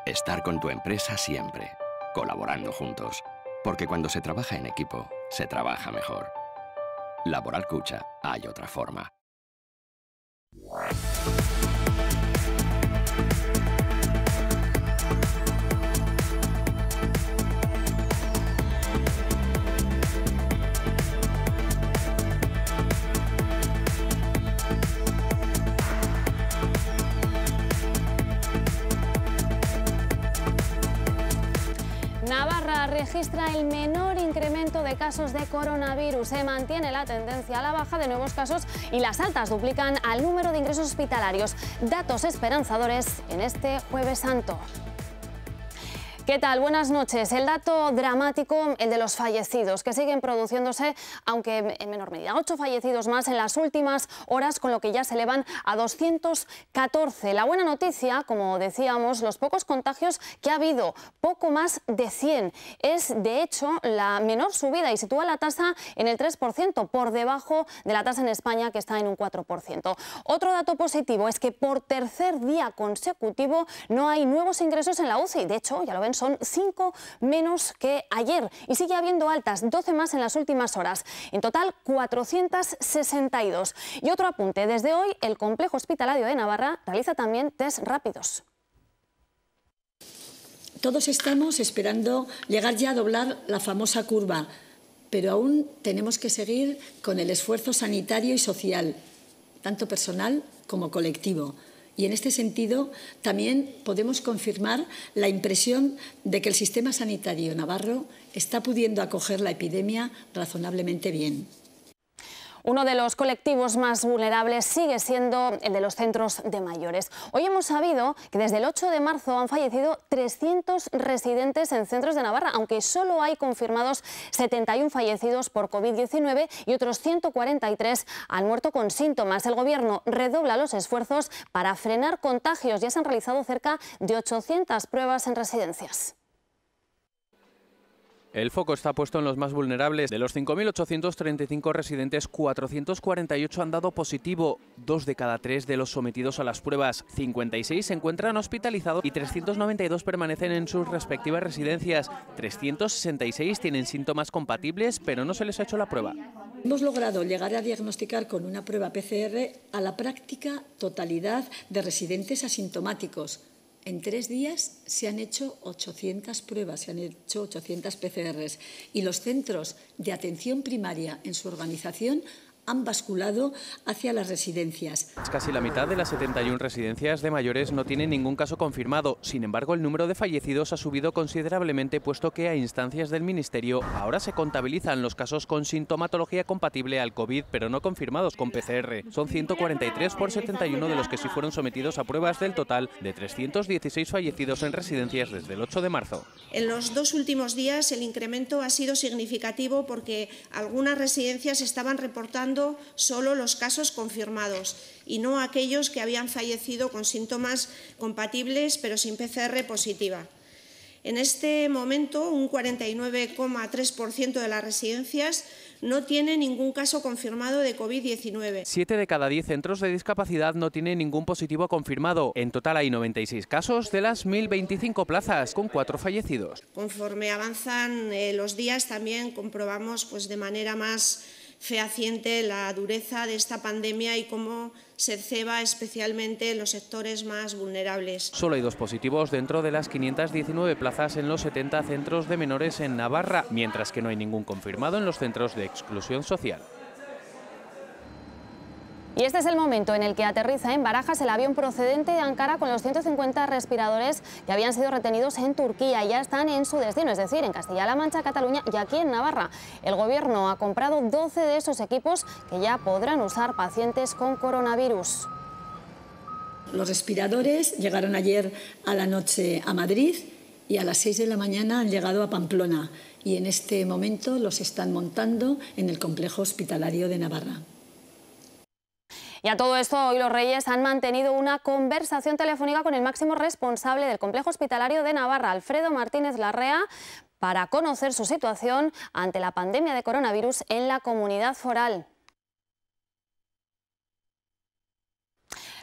Estar con tu empresa siempre, colaborando juntos. Porque cuando se trabaja en equipo, se trabaja mejor. Laboral Cucha, hay otra forma. Navarra registra el menor incremento de casos de coronavirus. Se mantiene la tendencia a la baja de nuevos casos y las altas duplican al número de ingresos hospitalarios. Datos esperanzadores en este Jueves Santo. ¿Qué tal? Buenas noches. El dato dramático, el de los fallecidos, que siguen produciéndose, aunque en menor medida. 8 fallecidos más en las últimas horas, con lo que ya se elevan a 214. La buena noticia, como decíamos, los pocos contagios que ha habido, poco más de 100. Es, de hecho, la menor subida y sitúa la tasa en el 3%, por debajo de la tasa en España, que está en un 4%. Otro dato positivo es que por tercer día consecutivo no hay nuevos ingresos en la UCI. De hecho, ya lo ven, son 5 menos que ayer y sigue habiendo altas, 12 más en las últimas horas. En total, 462. Y otro apunte, desde hoy el Complejo Hospitalario de Navarra realiza también test rápidos. Todos estamos esperando llegar ya a doblar la famosa curva, pero aún tenemos que seguir con el esfuerzo sanitario y social, tanto personal como colectivo. Y en este sentido también podemos confirmar la impresión de que el sistema sanitario navarro está pudiendo acoger la epidemia razonablemente bien. Uno de los colectivos más vulnerables sigue siendo el de los centros de mayores. Hoy hemos sabido que desde el 8 de marzo han fallecido 300 residentes en centros de Navarra, aunque solo hay confirmados 71 fallecidos por COVID-19 y otros 143 han muerto con síntomas. El Gobierno redobla los esfuerzos para frenar contagios. Ya se han realizado cerca de 800 pruebas en residencias. El foco está puesto en los más vulnerables. De los 5.835 residentes, 448 han dado positivo. 2 de cada 3 de los sometidos a las pruebas. 56 se encuentran hospitalizados y 392 permanecen en sus respectivas residencias. 366 tienen síntomas compatibles, pero no se les ha hecho la prueba. Hemos logrado llegar a diagnosticar con una prueba PCR a la práctica totalidad de residentes asintomáticos. En 3 días se han hecho 800 pruebas, se han hecho 800 PCRs y los centros de atención primaria en su organización han basculado hacia las residencias. Casi la mitad de las 71 residencias de mayores no tienen ningún caso confirmado. Sin embargo, el número de fallecidos ha subido considerablemente, puesto que a instancias del Ministerio ahora se contabilizan los casos con sintomatología compatible al COVID, pero no confirmados con PCR. Son 143 por 71 de los que sí fueron sometidos a pruebas, del total de 316 fallecidos en residencias desde el 8 de marzo. En los 2 últimos días el incremento ha sido significativo porque algunas residencias estaban reportando solo los casos confirmados y no aquellos que habían fallecido con síntomas compatibles pero sin PCR positiva. En este momento, un 49,3% de las residencias no tiene ningún caso confirmado de COVID-19. 7 de cada 10 centros de discapacidad no tienen ningún positivo confirmado. En total hay 96 casos de las 1.025 plazas, con 4 fallecidos. Conforme avanzan los días, también comprobamos de manera más fehaciente la dureza de esta pandemia y cómo se ceba especialmente en los sectores más vulnerables. Solo hay 2 positivos dentro de las 519 plazas en los 70 centros de menores en Navarra, mientras que no hay ningún confirmado en los centros de exclusión social. Y este es el momento en el que aterriza en Barajas el avión procedente de Ankara con los 150 respiradores que habían sido retenidos en Turquía. Ya están en su destino, es decir, en Castilla-La Mancha, Cataluña y aquí en Navarra. El Gobierno ha comprado 12 de esos equipos que ya podrán usar pacientes con coronavirus. Los respiradores llegaron ayer a la noche a Madrid y a las 6 de la mañana han llegado a Pamplona. Y en este momento los están montando en el Complejo Hospitalario de Navarra. Y a todo esto, hoy los Reyes han mantenido una conversación telefónica con el máximo responsable del Complejo Hospitalario de Navarra, Alfredo Martínez Larrea, para conocer su situación ante la pandemia de coronavirus en la comunidad foral.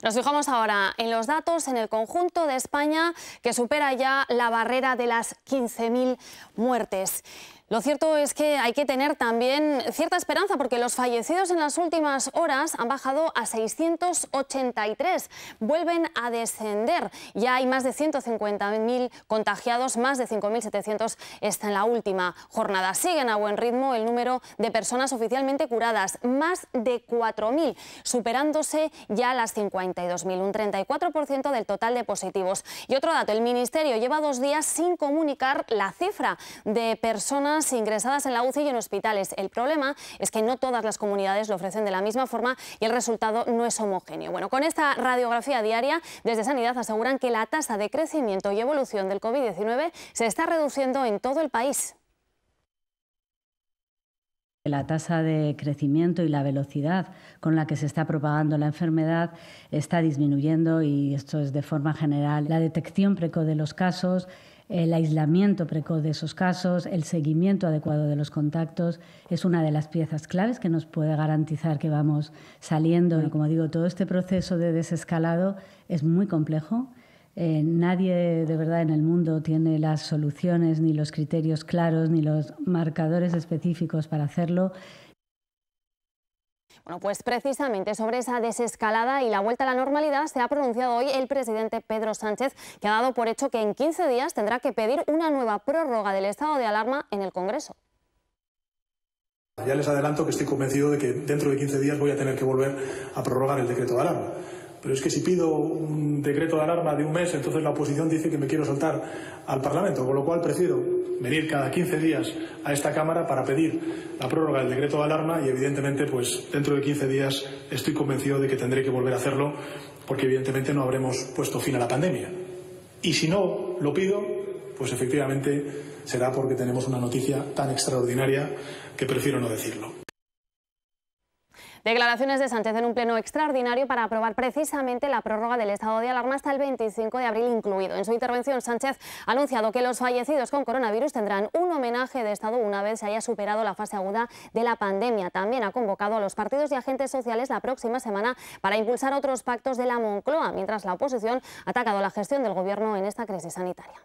Nos fijamos ahora en los datos en el conjunto de España, que supera ya la barrera de las 15.000 muertes. Lo cierto es que hay que tener también cierta esperanza, porque los fallecidos en las últimas horas han bajado a 683. Vuelven a descender. Ya hay más de 150.000 contagiados, más de 5.700 está en la última jornada. Siguen a buen ritmo el número de personas oficialmente curadas, más de 4.000, superándose ya las 52.000, un 34% del total de positivos. Y otro dato, el Ministerio lleva 2 días sin comunicar la cifra de personas ingresadas en la UCI y en hospitales. El problema es que no todas las comunidades lo ofrecen de la misma forma y el resultado no es homogéneo. Bueno, con esta radiografía diaria, desde Sanidad aseguran que la tasa de crecimiento y evolución del COVID-19 se está reduciendo en todo el país. La tasa de crecimiento y la velocidad con la que se está propagando la enfermedad está disminuyendo, y esto es de forma general. La detección precoz de los casos, el aislamiento precoz de esos casos, el seguimiento adecuado de los contactos es una de las piezas claves que nos puede garantizar que vamos saliendo. Y como digo, todo este proceso de desescalado es muy complejo. Nadie de verdad en el mundo tiene las soluciones, ni los criterios claros, ni los marcadores específicos para hacerlo. Bueno, pues precisamente sobre esa desescalada y la vuelta a la normalidad se ha pronunciado hoy el presidente Pedro Sánchez, que ha dado por hecho que en 15 días tendrá que pedir una nueva prórroga del estado de alarma en el Congreso. Ya les adelanto que estoy convencido de que dentro de 15 días voy a tener que volver a prorrogar el decreto de alarma. Pero es que si pido un decreto de alarma de un mes, entonces la oposición dice que me quiero saltar al Parlamento, con lo cual prefiero venir cada 15 días a esta Cámara para pedir la prórroga del decreto de alarma, y evidentemente pues dentro de 15 días estoy convencido de que tendré que volver a hacerlo, porque evidentemente no habremos puesto fin a la pandemia. Y si no lo pido, pues efectivamente será porque tenemos una noticia tan extraordinaria que prefiero no decirlo. Declaraciones de Sánchez en un pleno extraordinario para aprobar precisamente la prórroga del estado de alarma hasta el 25 de abril incluido. En su intervención, Sánchez ha anunciado que los fallecidos con coronavirus tendrán un homenaje de Estado una vez se haya superado la fase aguda de la pandemia. También ha convocado a los partidos y agentes sociales la próxima semana para impulsar otros pactos de la Moncloa, mientras la oposición ha atacado la gestión del Gobierno en esta crisis sanitaria.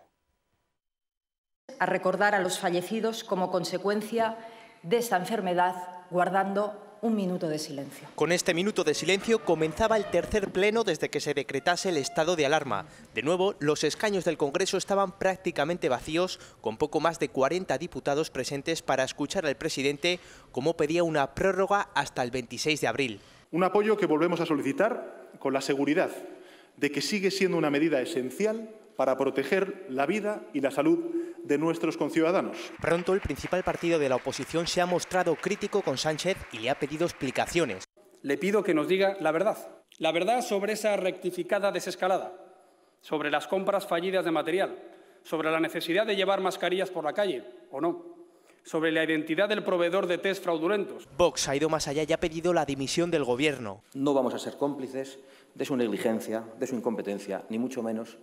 A recordar a los fallecidos como consecuencia de esta enfermedad, guardando un minuto de silencio. Con este minuto de silencio comenzaba el tercer pleno desde que se decretase el estado de alarma. De nuevo, los escaños del Congreso estaban prácticamente vacíos, con poco más de 40 diputados presentes para escuchar al presidente cómo pedía una prórroga hasta el 26 de abril. Un apoyo que volvemos a solicitar con la seguridad de que sigue siendo una medida esencial para proteger la vida y la salud de nuestros conciudadanos. Pronto el principal partido de la oposición se ha mostrado crítico con Sánchez y le ha pedido explicaciones. Le pido que nos diga la verdad sobre esa rectificada desescalada, sobre las compras fallidas de material, sobre la necesidad de llevar mascarillas por la calle o no, sobre la identidad del proveedor de test fraudulentos. Vox ha ido más allá y ha pedido la dimisión del Gobierno. No vamos a ser cómplices de su negligencia, de su incompetencia, ni mucho menos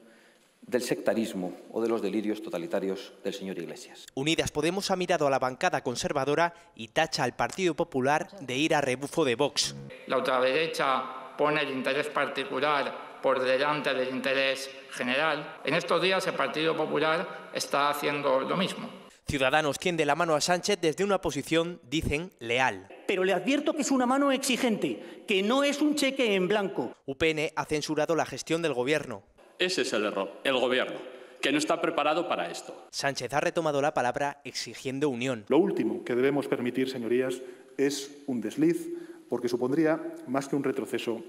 del sectarismo o de los delirios totalitarios del señor Iglesias. Unidas Podemos ha mirado a la bancada conservadora y tacha al Partido Popular de ir a rebufo de Vox. La ultraderecha pone el interés particular por delante del interés general. En estos días el Partido Popular está haciendo lo mismo. Ciudadanos tiende la mano a Sánchez desde una posición, dicen, leal. Pero le advierto que es una mano exigente, que no es un cheque en blanco. UPN ha censurado la gestión del Gobierno. Ese es el error, el Gobierno, que no está preparado para esto. Sánchez ha retomado la palabra exigiendo unión. Lo último que debemos permitir, señorías, es un desliz, porque supondría, más que un retroceso,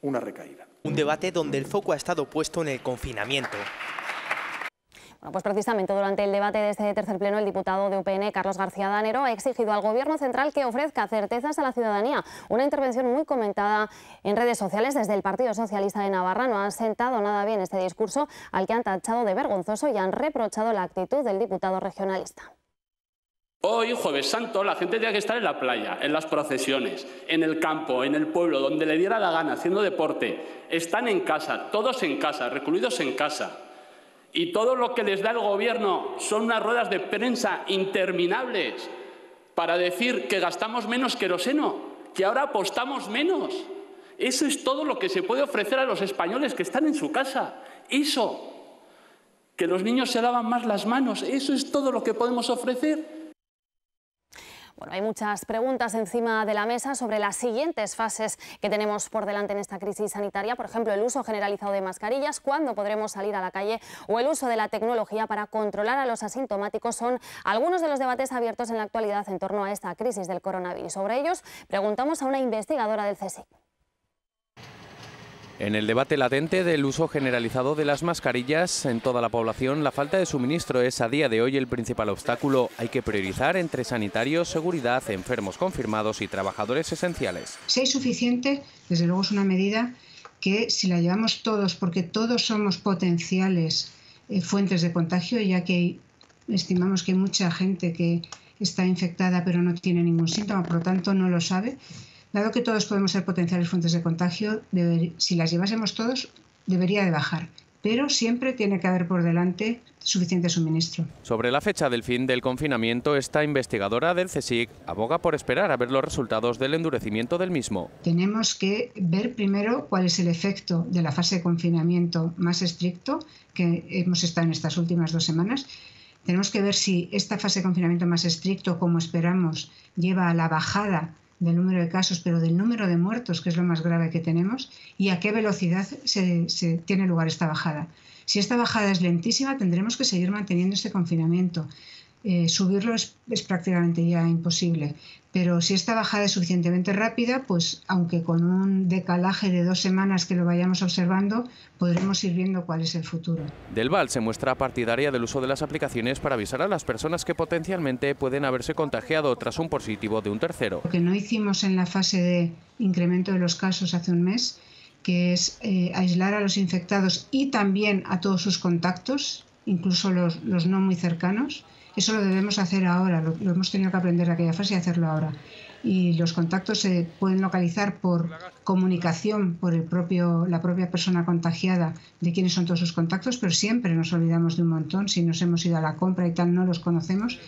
una recaída. Un debate donde el foco ha estado puesto en el confinamiento. Bueno, pues precisamente durante el debate de este tercer pleno, el diputado de UPN, Carlos García Danero, ha exigido al Gobierno central que ofrezca certezas a la ciudadanía. Una intervención muy comentada en redes sociales desde el Partido Socialista de Navarra. No ha sentado nada bien este discurso, al que han tachado de vergonzoso y han reprochado la actitud del diputado regionalista. Hoy, Jueves Santo, la gente tiene que estar en la playa, en las procesiones, en el campo, en el pueblo, donde le diera la gana, haciendo deporte. Están en casa, todos en casa, recluidos en casa. Y todo lo que les da el Gobierno son unas ruedas de prensa interminables para decir que gastamos menos queroseno, que ahora apostamos menos, Eso es todo lo que se puede ofrecer a los españoles que están en su casa. Eso. Que los niños se lavan más las manos. Eso es todo lo que podemos ofrecer. Bueno, hay muchas preguntas encima de la mesa sobre las siguientes fases que tenemos por delante en esta crisis sanitaria. Por ejemplo, el uso generalizado de mascarillas, cuándo podremos salir a la calle, o el uso de la tecnología para controlar a los asintomáticos. Son algunos de los debates abiertos en la actualidad en torno a esta crisis del coronavirus. Sobre ellos preguntamos a una investigadora del CSIC. En el debate latente del uso generalizado de las mascarillas en toda la población, la falta de suministro es a día de hoy el principal obstáculo. Hay que priorizar entre sanitarios, seguridad, enfermos confirmados y trabajadores esenciales. Si hay suficiente, desde luego es una medida que si la llevamos todos, porque todos somos potenciales fuentes de contagio, ya que estimamos que hay mucha gente que está infectada pero no tiene ningún síntoma, por lo tanto no lo sabe. Dado que todos podemos ser potenciales fuentes de contagio, si las llevásemos todos, debería de bajar. Pero siempre tiene que haber por delante suficiente suministro. Sobre la fecha del fin del confinamiento, esta investigadora del CSIC aboga por esperar a ver los resultados del endurecimiento del mismo. Tenemos que ver primero cuál es el efecto de la fase de confinamiento más estricto que hemos estado en estas últimas 2 semanas. Tenemos que ver si esta fase de confinamiento más estricto, como esperamos, lleva a la bajada del número de casos, pero del número de muertos, que es lo más grave que tenemos, y a qué velocidad se tiene lugar esta bajada. Si esta bajada es lentísima, tendremos que seguir manteniendo este confinamiento. Subirlo es prácticamente ya imposible, pero si esta bajada es suficientemente rápida, pues aunque con un decalaje de 2 semanas que lo vayamos observando, podremos ir viendo cuál es el futuro. Del Val se muestra partidaria del uso de las aplicaciones para avisar a las personas que potencialmente pueden haberse contagiado tras un positivo de un tercero. Lo que no hicimos en la fase de incremento de los casos hace un mes, que es aislar a los infectados y también a todos sus contactos, incluso los no muy cercanos. Eso lo debemos hacer ahora, lo hemos tenido que aprender en aquella fase y hacerlo ahora. Y los contactos se pueden localizar por comunicación, por la propia persona contagiada de quiénes son todos sus contactos, pero siempre nos olvidamos de un montón. Si nos hemos ido a la compra y tal, no los conocemos.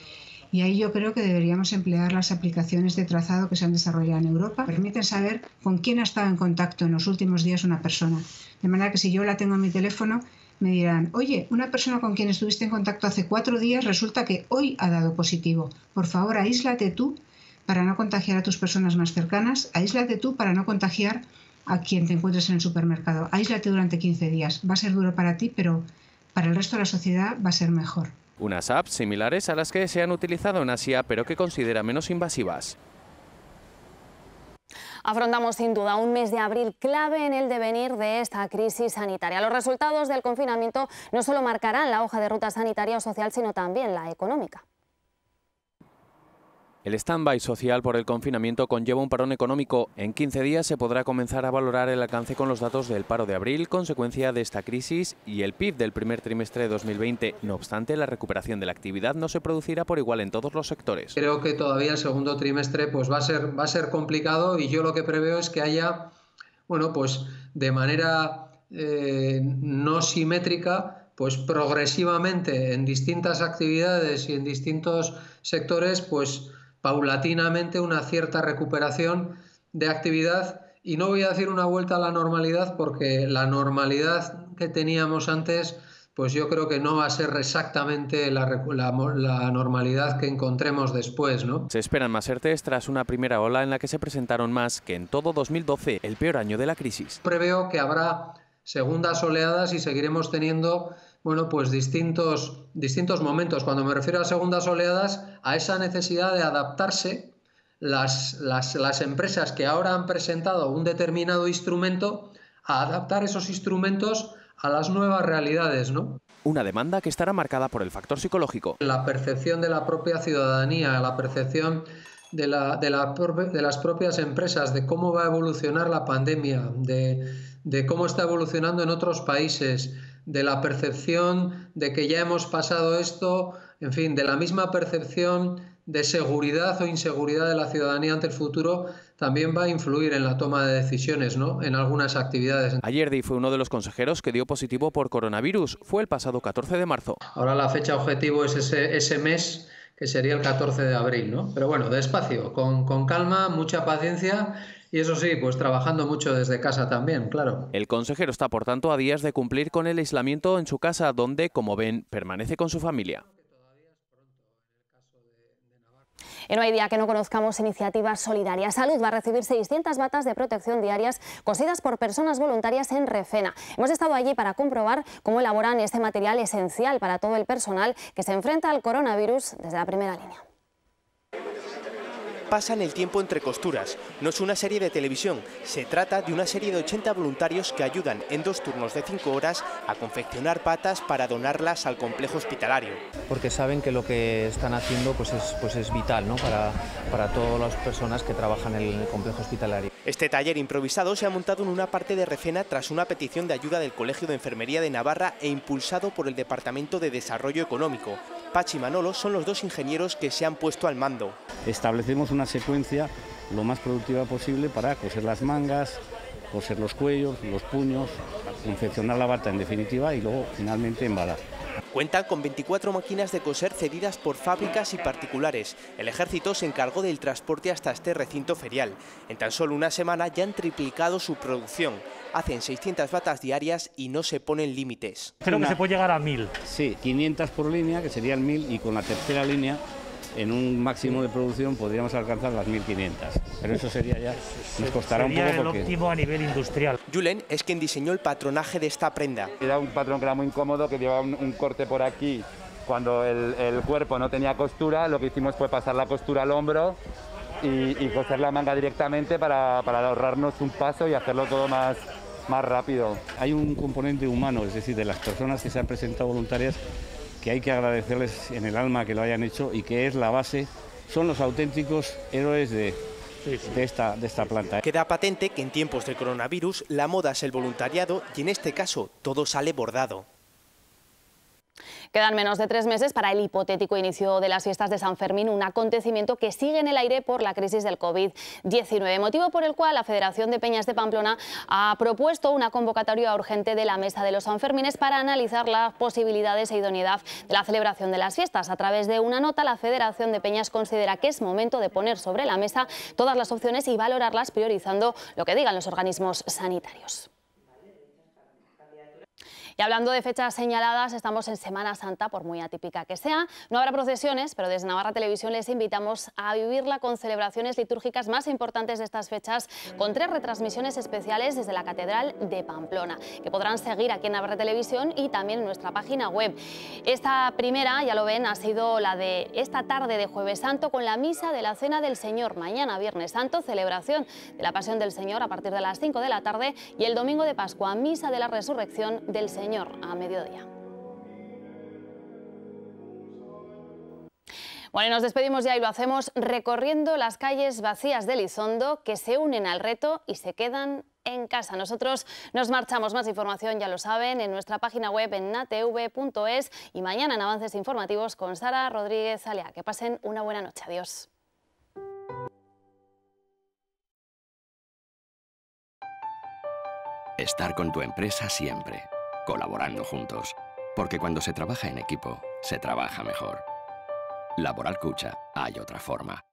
Y ahí yo creo que deberíamos emplear las aplicaciones de trazado que se han desarrollado en Europa. Permiten saber con quién ha estado en contacto en los últimos días una persona. De manera que si yo la tengo en mi teléfono, me dirán, oye, una persona con quien estuviste en contacto hace 4 días resulta que hoy ha dado positivo. Por favor, aíslate tú para no contagiar a tus personas más cercanas. Aíslate tú para no contagiar a quien te encuentres en el supermercado. Aíslate durante 15 días. Va a ser duro para ti, pero para el resto de la sociedad va a ser mejor. Unas apps similares a las que se han utilizado en Asia, pero que considera menos invasivas. Afrontamos sin duda un mes de abril clave en el devenir de esta crisis sanitaria. Los resultados del confinamiento no solo marcarán la hoja de ruta sanitaria o social, sino también la económica. El stand-by social por el confinamiento conlleva un parón económico. En 15 días se podrá comenzar a valorar el alcance con los datos del paro de abril, consecuencia de esta crisis, y el PIB del primer trimestre de 2020. No obstante, la recuperación de la actividad no se producirá por igual en todos los sectores. Creo que todavía el segundo trimestre pues va a ser complicado, y yo lo que preveo es que haya, bueno, pues de manera no simétrica, pues progresivamente en distintas actividades y en distintos sectores, pues paulatinamente una cierta recuperación de actividad, y no voy a decir una vuelta a la normalidad, porque la normalidad que teníamos antes, pues yo creo que no va a ser exactamente la normalidad que encontremos después, ¿no? Se esperan más ERTEs tras una primera ola en la que se presentaron más que en todo 2012, el peor año de la crisis. Preveo que habrá segundas oleadas y seguiremos teniendo, bueno, pues distintos momentos. Cuando me refiero a segundas oleadas, a esa necesidad de adaptarse las empresas que ahora han presentado un determinado instrumento, a adaptar esos instrumentos a las nuevas realidades, ¿no? Una demanda que estará marcada por el factor psicológico. La percepción de la propia ciudadanía, la percepción de las propias empresas, de cómo va a evolucionar la pandemia, de cómo está evolucionando en otros países, de la percepción de que ya hemos pasado esto, en fin, de la misma percepción de seguridad o inseguridad de la ciudadanía ante el futuro, también va a influir en la toma de decisiones, ¿no?, en algunas actividades. Ayerdi fue uno de los consejeros que dio positivo por coronavirus. Fue el pasado 14 de marzo. Ahora la fecha objetivo es ese mes, que sería el 14 de abril, ¿no? Pero bueno, despacio, con calma, mucha paciencia, Y eso sí, pues trabajando mucho desde casa también, claro. El consejero está, por tanto, a días de cumplir con el aislamiento en su casa, donde, como ven, permanece con su familia. Y no hay día que no conozcamos iniciativas solidarias. Salud va a recibir 600 batas de protección diarias cosidas por personas voluntarias en Refena. Hemos estado allí para comprobar cómo elaboran este material esencial para todo el personal que se enfrenta al coronavirus desde la primera línea. Pasan el tiempo entre costuras. No es una serie de televisión, se trata de una serie de 80 voluntarios que ayudan en 2 turnos de 5 horas a confeccionar batas para donarlas al complejo hospitalario. Porque saben que lo que están haciendo pues es vital, ¿no? para todas las personas que trabajan en el complejo hospitalario. Este taller improvisado se ha montado en una parte de Refena tras una petición de ayuda del Colegio de Enfermería de Navarra e impulsado por el Departamento de Desarrollo Económico. Pachi y Manolo son los 2 ingenieros que se han puesto al mando. Establecemos una secuencia lo más productiva posible para coser las mangas, coser los cuellos, los puños, confeccionar la bata en definitiva y luego finalmente embalar. Cuentan con 24 máquinas de coser cedidas por fábricas y particulares. El ejército se encargó del transporte hasta este recinto ferial. En tan solo una semana ya han triplicado su producción. Hacen 600 batas diarias y no se ponen límites. Creo que se puede llegar a 1000. Sí, 500 por línea, que serían 1000, y con la tercera línea, en un máximo de producción, podríamos alcanzar las 1500. Pero eso sería ya, nos costará un poco porque... Sería el óptimo a nivel industrial. Julen es quien diseñó el patronaje de esta prenda. Era un patrón que era muy incómodo, que llevaba un corte por aquí. Cuando el cuerpo no tenía costura, lo que hicimos fue pasar la costura al hombro y coser la manga directamente para ahorrarnos un paso y hacerlo todo más rápido. Hay un componente humano, es decir, de las personas que se han presentado voluntarias, que hay que agradecerles en el alma que lo hayan hecho y que es la base, son los auténticos héroes de esta planta. Queda patente que en tiempos de coronavirus la moda es el voluntariado y en este caso todo sale bordado. Quedan menos de 3 meses para el hipotético inicio de las fiestas de San Fermín, un acontecimiento que sigue en el aire por la crisis del COVID-19, motivo por el cual la Federación de Peñas de Pamplona ha propuesto una convocatoria urgente de la Mesa de los Sanfermines para analizar las posibilidades e idoneidad de la celebración de las fiestas. A través de una nota, la Federación de Peñas considera que es momento de poner sobre la mesa todas las opciones y valorarlas priorizando lo que digan los organismos sanitarios. Y hablando de fechas señaladas, estamos en Semana Santa, por muy atípica que sea. No habrá procesiones, pero desde Navarra Televisión les invitamos a vivirla con celebraciones litúrgicas más importantes de estas fechas, con 3 retransmisiones especiales desde la Catedral de Pamplona, que podrán seguir aquí en Navarra Televisión y también en nuestra página web. Esta primera, ya lo ven, ha sido la de esta tarde de Jueves Santo, con la Misa de la Cena del Señor. Mañana, Viernes Santo, celebración de la Pasión del Señor a partir de las 5 de la tarde, y el domingo de Pascua, Misa de la Resurrección del Señor a mediodía. Bueno, y nos despedimos ya y lo hacemos recorriendo las calles vacías de Elizondo que se unen al reto y se quedan en casa. Nosotros nos marchamos. Más información, ya lo saben, en nuestra página web en natv.es y mañana en Avances Informativos con Sara Rodríguez Alea. Que pasen una buena noche. Adiós. Estar con tu empresa siempre, colaborando juntos, porque cuando se trabaja en equipo, se trabaja mejor. Laboral Cucha, hay otra forma.